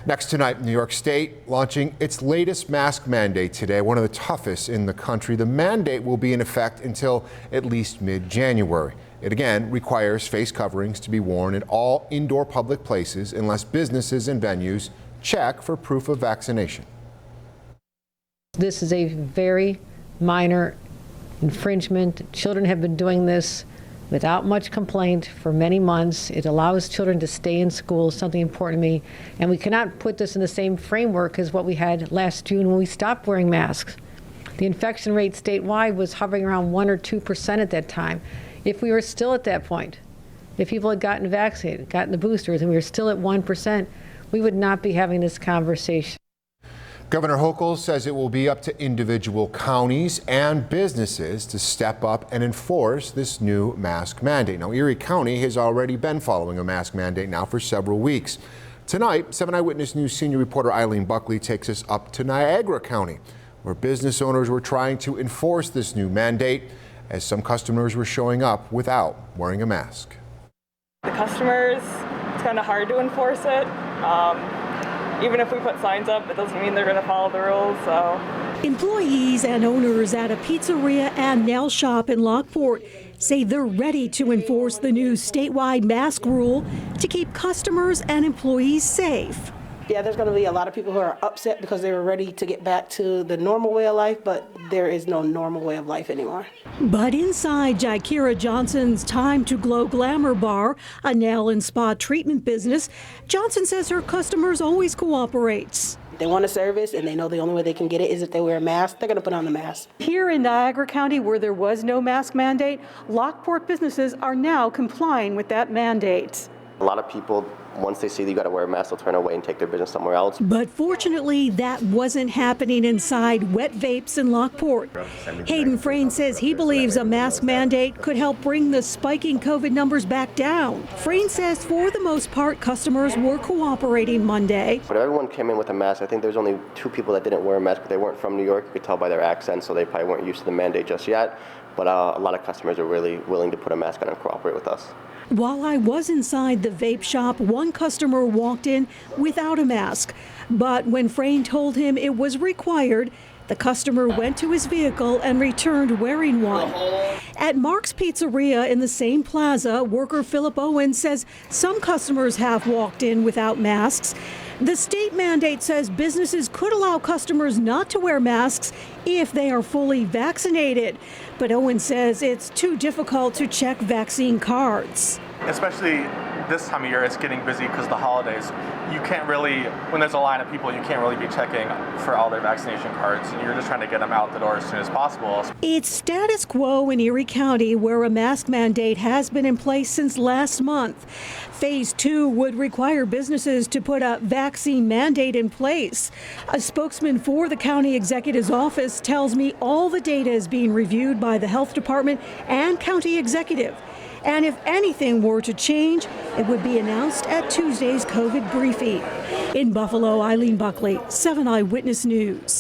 Next tonight, New York State launching its latest mask mandate today, one of the toughest in the country. The mandate will be in effect until at least mid-January. It again requires face coverings to be worn in all indoor public places unless businesses and venues check for proof of vaccination. This is a very minor infringement. Children have been doing this without much complaint for many months. It allows children to stay in school, something important to me. And we cannot put this in the same framework as what we had last June when we stopped wearing masks. The infection rate statewide was hovering around 1 or 2% at that time. If we were still at that point, if people had gotten vaccinated, gotten the boosters, and we were still at 1%, we would not be having this conversation. Governor HOCHUL says it will be up to individual counties and businesses to step up and enforce this new mask mandate. Now, Erie County has already been following a mask mandate now for several weeks. Tonight, 7 Eyewitness News senior reporter EILEEN Buckley takes us up to Niagara County, where business owners were trying to enforce this new mandate as some customers were showing up without wearing a mask. The customers, it's kind of hard to enforce it. Even if we put signs up, it doesn't mean they're going to follow the rules, so. Employees and owners at a pizzeria and nail shop in Lockport say they're ready to enforce the new statewide mask rule to keep customers and employees safe. Yeah, there's going to be a lot of people who are upset because they were ready to get back to the normal way of life, but there is no normal way of life anymore. But inside JIKIRA Johnson's Time to Glow Glamour Bar, a nail and spa treatment business, Johnson says her customers always cooperate. They want a service and they know the only way they can get it is if they wear a mask. They're going to put on the mask. Here in Niagara County, where there was no mask mandate, Lockport businesses are now complying with that mandate. A lot of people, once they see that you got to wear a mask, they'll turn away and take their business somewhere else. But fortunately, that wasn't happening inside Wet Vapes in Lockport. Hayden FRAIN says he believes a mask mandate could help bring the spiking COVID numbers back down. FRAIN says for the most part, customers were cooperating Monday. But everyone came in with a mask. I think there's only 2 people that didn't wear a mask, but they weren't from New York. You could tell by their accent, so they probably weren't used to the mandate just yet. But a lot of customers are really willing to put a mask on and cooperate with us. While I was inside the vape shop, one customer walked in without a mask. But when FRAIN told him it was required, the customer went to his vehicle and returned wearing one. At Mark's Pizzeria in the same plaza, worker Philip Owen says some customers have walked in without masks. The state mandate says businesses could allow customers not to wear masks if they are fully vaccinated. But Owen says it's too difficult to check vaccine cards. Especially this time of year, it's getting busy because of the holidays. You can't really, when there's a line of people, you can't really be checking for all their vaccination cards. And you're just trying to get them out the door as soon as possible. It's status quo in Erie County, where a mask mandate has been in place since last month. Phase 2 would require businesses to put a vaccine mandate in place. A spokesman for the county executive's office tells me all the data is being reviewed by the health department and county executive. And if anything were to change, it would be announced at Tuesday's COVID briefing. In Buffalo, EILEEN Buckley, 7 Eyewitness News.